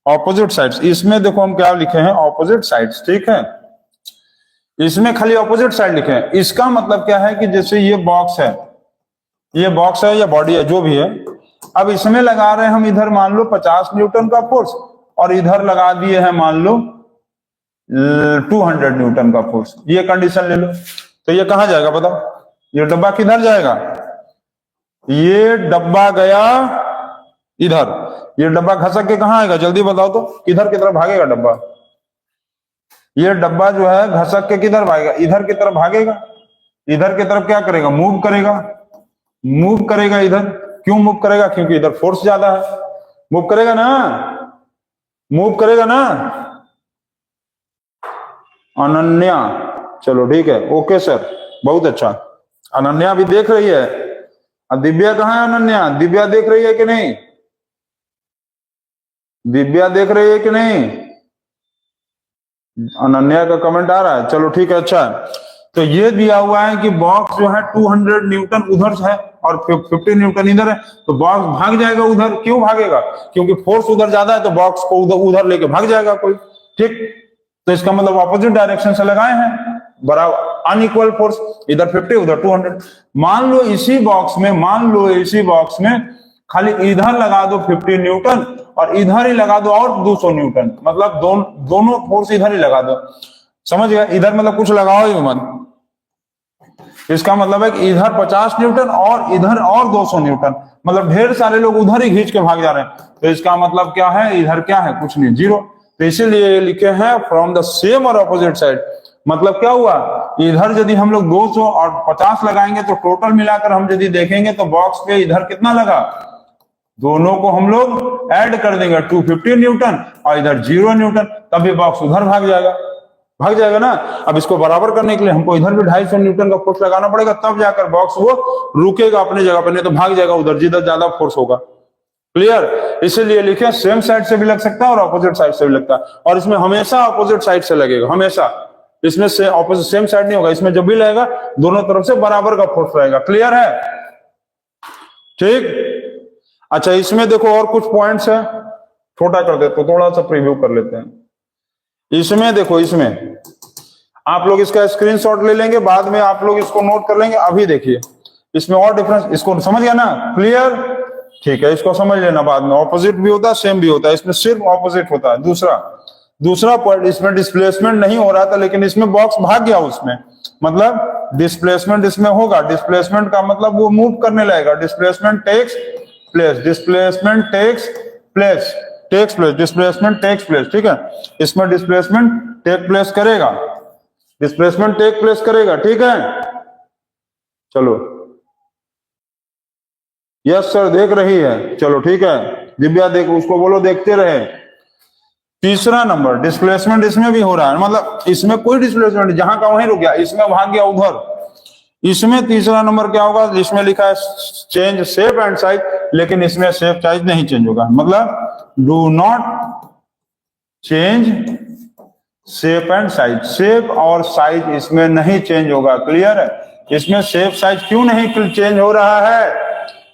ऑपोजिट साइड्स, इसमें देखो हम क्या लिखे हैं, ऑपोजिट साइड्स। ठीक है, इसमें खाली ऑपोजिट साइड लिखे हैं। इसका मतलब क्या है कि जैसे ये बॉक्स है या बॉडी है, जो भी है, अब इसमें लगा रहे हैं हम इधर मान लो 50 न्यूटन का फोर्स और इधर लगा दिए हैं मान लो 200 न्यूटन का फोर्स। ये कंडीशन ले लो, तो ये कहां जाएगा बताओ? ये डब्बा किधर जाएगा? ये डब्बा गया इधर, ये डब्बा खसक के कहां आएगा? जल्दी बताओ तो, किधर की तरफ भागेगा डब्बा? ये डब्बा जो है घसक के किधर भागेगा? इधर की तरफ भागेगा। इधर की तरफ क्या करेगा? मूव करेगा इधर। क्यों मूव करेगा? क्योंकि इधर फोर्स ज्यादा है। मूव करेगा ना? अनन्या, चलो ठीक है, ओके सर, बहुत अच्छा। अनन्या भी देख रही है। दिव्या कहाँ है? अनन्या, दिव्या देख रही है कि नहीं? अनन्या का कमेंट आ रहा है, चलो ठीक है, अच्छा। तो ये दिया हुआ है कि बॉक्स जो है 200 न्यूटन उधर है और 50 न्यूटन इधर है, तो बॉक्स भाग जाएगा उधर। क्यों भागेगा? क्योंकि फोर्स उधर ज्यादा है, तो बॉक्स को उधर लेके भाग जाएगा कोई। ठीक, तो इसका मतलब ऑपोजिट डायरेक्शन से लगाए हैं, बराबर अनइक्वल फोर्स, इधर 50 उधर 200। मान लो इसी बॉक्स में खाली इधर लगा दो 50 न्यूटन और इधर ही लगा दो और 200 न्यूटन, मतलब दोनों फोर्स इधर ही लगा दो। समझ गए? इधर मतलब कुछ लगाओ ही मत। इसका मतलब है कि इधर 50 न्यूटन और इधर और 200 न्यूटन, मतलब ढेर सारे लोग उधर ही खींच के भाग जा रहे हैं। तो इसका मतलब क्या है? इधर क्या है? कुछ नहीं, जीरो। तो इसीलिए लिखे हैं फ्रॉम द सेम और ऑपोजिट साइड। मतलब क्या हुआ? इधर यदि हम लोग 200 और 50 लगाएंगे तो टोटल मिलाकर हम यदि देखेंगे तो बॉक्स पे इधर कितना लगा? दोनों को हम लोग ऐड कर देंगे 250 न्यूटन और इधर 0 न्यूटन, तभी बॉक्स उधर भाग जाएगा ना। अब इसको बराबर करने के लिए हमको इधर भी 250 न्यूटन का फोर्स लगाना पड़ेगा, तब जाकर बॉक्स वो रुकेगा अपनी जगह पर, नहीं तो भाग जाएगा उधर जिधर ज्यादा फोर्स होगा। क्लियर? इसीलिए लिखे सेम साइड से भी लग सकता है और ऑपोजिट साइड से भी लगता है, और इसमें हमेशा ऑपोजिट साइड से लगेगा, हमेशा। इसमें से ऑपोजिट सेम साइड नहीं होगा, इसमें जब भी लगेगा दोनों तरफ से बराबर का फोर्स रहेगा। क्लियर है? ठीक, अच्छा। इसमें देखो और कुछ पॉइंट्स है, छोटा कर देते तो थोड़ा सा प्रीव्यू कर लेते हैं। इसमें देखो, इसमें आप लोग इसका स्क्रीनशॉट ले लेंगे, बाद में आप लोग इसको नोट कर लेंगे। अभी देखिए इसमें और डिफरेंस, इसको समझ गया ना? क्लियर? ठीक है, इसको समझ लेना, बाद में ऑपोजिट भी होता है सेम भी होता है, इसमें सिर्फ ऑपोजिट होता है। दूसरा पॉइंट, इसमें डिस्प्लेसमेंट नहीं हो रहा था लेकिन इसमें बॉक्स भाग गया, उसमें मतलब डिस्प्लेसमेंट इसमें होगा। डिस्प्लेसमेंट का मतलब वो मूव करने लगेगा। डिस्प्लेसमेंट टेक्स प्लेस, ठीक है। इसमें डिस्प्लेसमेंट टेक प्लेस करेगा, ठीक है। चलो, यस सर, देख रही है, चलो ठीक है। दिव्या देख, उसको बोलो देखते रहे। तीसरा नंबर, डिस्प्लेसमेंट इसमें भी हो रहा है, मतलब इसमें कोई डिस्प्लेसमेंट जहां का वहीं रुक गया, इसमें भाग गया उधर, इसमें तीसरा नंबर क्या होगा, जिसमें लिखा है चेंज शेप एंड साइज, लेकिन इसमें शेप साइज नहीं चेंज होगा, मतलब do not change shape and size, shape और साइज इसमें नहीं चेंज होगा। क्लियर है? इसमें शेप साइज क्यों नहीं चेंज हो रहा है?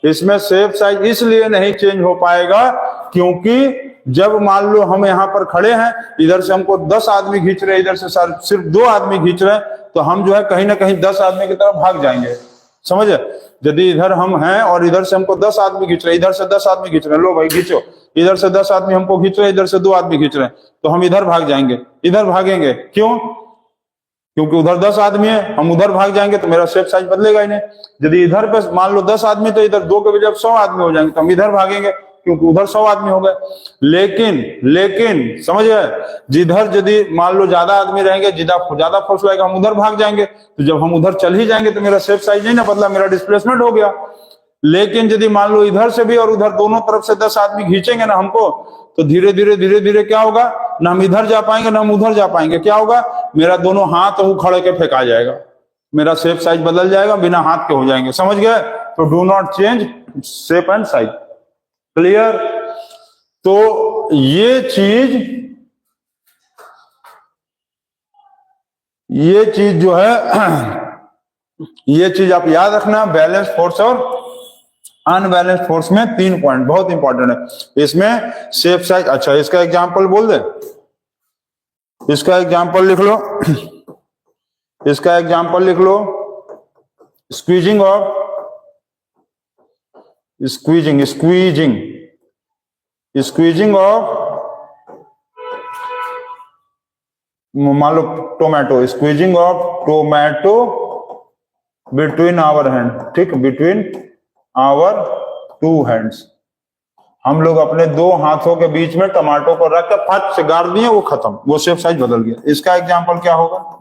इसमें शेप साइज इसलिए नहीं चेंज हो पाएगा क्योंकि जब मान लो हम यहाँ पर खड़े हैं, इधर से हमको 10 आदमी खींच रहे हैं, इधर से सिर्फ 2 आदमी खींच रहे हैं, तो हम जो है कहीं ना कहीं 10 आदमी की तरफ भाग जाएंगे। समझे? यदि इधर हम हैं और इधर से हमको 10 आदमी खींच रहे हैं, इधर से 10 आदमी खींच रहे हैं, लो भाई खींचो, इधर से 10 आदमी हमको खींच रहे हैं, इधर से 2 आदमी खींच रहे हैं, तो हम इधर भाग जाएंगे, इधर भागेंगे। क्यों? क्योंकि उधर 10 आदमी है, हम उधर भाग जाएंगे तो मेरा शेप साइज बदलेगा ही नहीं। यदि इधर पे मान लो 10 आदमी, तो इधर 2 के बजाय 100 आदमी हो जाएंगे, तो हम इधर भागेंगे क्योंकि उधर 100 आदमी हो गए। लेकिन समझिए, जिधर यदि मान लो ज्यादा आदमी रहेंगे, ज्यादा फोर्स लगेगा, हम उधर भाग जाएंगे, तो जब हम उधर चल ही जाएंगे तो मेरा शेप साइज नहीं ना बदला, मेरा डिस्प्लेसमेंट हो गया। लेकिन यदि मान लो इधर से भी और उधर दोनों तरफ से 10 आदमी खींचेंगे ना हमको, तो धीरे धीरे क्या होगा, ना हम इधर जा पाएंगे ना हम उधर जा पाएंगे। क्या होगा? मेरा दोनों हाथ उखड़ के फेंका जाएगा, मेरा शेप साइज बदल जाएगा, बिना हाथ के हो जाएंगे। समझ गए? तो do not change shape and size. Clear? तो ये चीज जो है ये चीज आप याद रखना। बैलेंस फोर्स और अनबैलेंस फोर्स में 3 पॉइंट बहुत इंपॉर्टेंट है। इसमें शेप साइज, अच्छा इसका एग्जांपल बोल दे, इसका एग्जांपल लिख लो, इसका एग्जांपल लिख लो, स्क्वीजिंग ऑफ मान लो tomato, squeezing of tomato between our hand, ठीक, बिटवीन आवर 2 हैंड्स। हम लोग अपने 2 हाथों के बीच में टमाटो को रख कर फट से गाड़ दिए, वो खत्म, वो शेप साइज बदल गया। इसका एग्जांपल क्या होगा?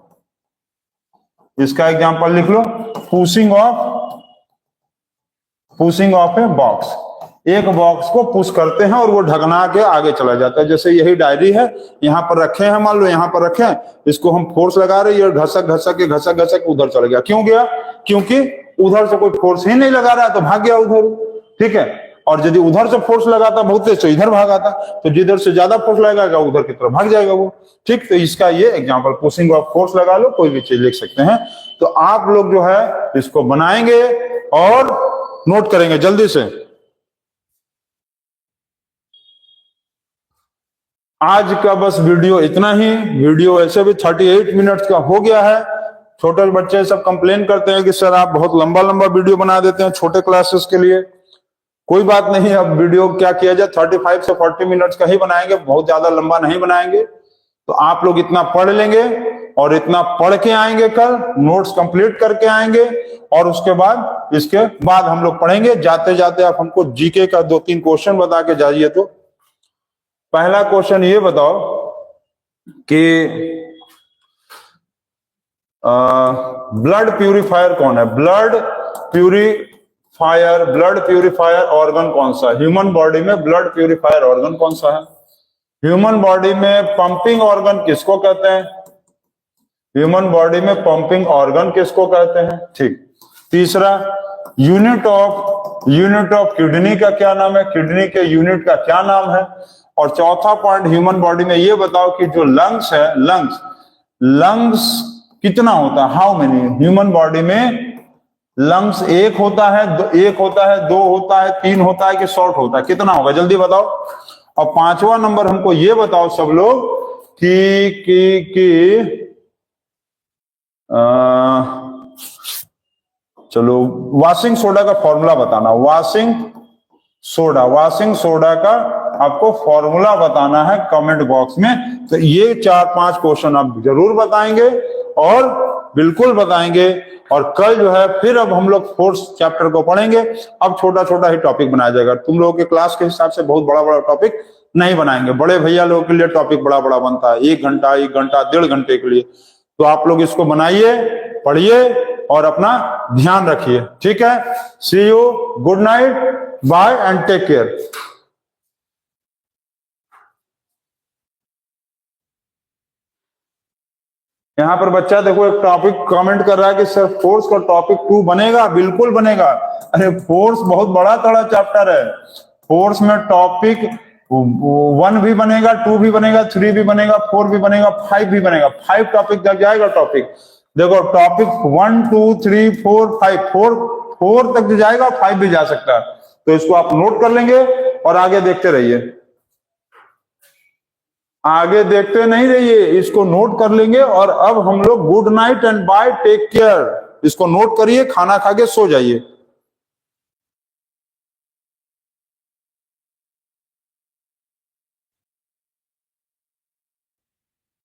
इसका एग्जांपल लिख लो, पुशिंग ऑफ ए बॉक्स। एक बॉक्स को पुश करते हैं और वो ढकना के आगे चला जाता है। जैसे यही डायरी है, यहाँ पर रखे हैं, मान लो यहाँ पर रखे हैं, इसको हम फोर्स लगा रहे हैं, घसक के उधर चला गया। क्यों गया? क्योंकि उधर से कोई फोर्स ही नहीं लगा रहा है, तो भाग गया उधर। ठीक है? और यदि उधर से फोर्स लगाता बहुत तेज, तो इधर भागाता, तो जिधर से ज्यादा फोर्स लगाएगा उधर की तरफ भाग जाएगा वो। ठीक? तो इसका ये एग्जांपल, पुशिंग ऑफ फोर्स लगा लो, कोई भी चीज लिख सकते हैं। तो आप लोग जो है इसको बनाएंगे और नोट करेंगे जल्दी से। आज का बस वीडियो इतना ही। वीडियो ऐसे भी 38 मिनट्स का हो गया है। छोटे बच्चे सब कंप्लेन करते हैं कि सर आप बहुत लंबा वीडियो बना देते हैं छोटे क्लासेस के लिए। कोई बात नहीं, अब वीडियो क्या किया जाए, 35 से 40 मिनट्स का ही बनाएंगे, बहुत ज्यादा लंबा नहीं बनाएंगे। तो आप लोग इतना पढ़ लेंगे और इतना पढ़ के आएंगे, कल नोट्स कंप्लीट करके आएंगे, और उसके बाद हम लोग पढ़ेंगे। जाते जाते आप हमको जीके का 2-3 क्वेश्चन बता के जाइए। तो पहला क्वेश्चन ये बताओ कि ब्लड प्यूरिफायर कौन है? ब्लड प्यूरिफायर ऑर्गन कौन सा है? ह्यूमन बॉडी में ब्लड प्यूरिफायर ऑर्गन कौन सा है? ह्यूमन बॉडी में पंपिंग ऑर्गन किसको कहते हैं? ह्यूमन बॉडी में पंपिंग ऑर्गन किसको कहते हैं? ठीक। तीसरा, यूनिट ऑफ किडनी का क्या नाम है? किडनी के यूनिट का क्या नाम है? और चौथा पॉइंट, ह्यूमन बॉडी में ये बताओ कि जो लंग्स है, लंग्स कितना होता है? How many? ह्यूमन बॉडी में लंग्स 1 होता है, 2 होता है, 3 होता है कि शॉर्ट होता है? कितना होगा जल्दी बताओ। और 5वां नंबर हमको ये बताओ सब लोग कि चलो वॉशिंग सोडा का फॉर्मूला बताना। वॉशिंग सोडा का आपको फॉर्मूला बताना है कमेंट बॉक्स में। तो ये 4-5 क्वेश्चन आप जरूर बताएंगे और बिल्कुल बताएंगे। और कल जो है फिर अब हम लोग 4th चैप्टर को पढ़ेंगे। अब छोटा छोटा ही टॉपिक बनाया जाएगा। तुम लोगों के क्लास के हिसाब से बहुत बड़ा टॉपिक नहीं बनाएंगे। बड़े भैया लोगों के लिए टॉपिक बड़ा बनता है, 1 घंटा 1.5 घंटे के लिए। तो आप लोग इसको बनाइए, पढ़िए और अपना ध्यान रखिए। ठीक है? See you, good night, bye and take care. यहाँ पर बच्चा देखो एक टॉपिक कमेंट कर रहा है कि सर फोर्स का टॉपिक 2 बनेगा। बिल्कुल बनेगा। अरे फोर्स बहुत बड़ा तड़ा चैप्टर है। फोर्स में टॉपिक 1 भी बनेगा, 2 भी बनेगा, 3 भी बनेगा, 4 भी बनेगा, 5 भी बनेगा। 5 टॉपिक तक जाएगा टॉपिक। देखो टॉपिक 1 2 3 4 5 4 तक जाएगा, 5 भी जा सकता है। तो इसको आप नोट कर लेंगे और आगे देखते रहिए। आगे देखते नहीं रहिए, इसको नोट कर लेंगे। और अब हम लोग good night and bye, take care, इसको नोट करिए, खाना खा के सो जाइए।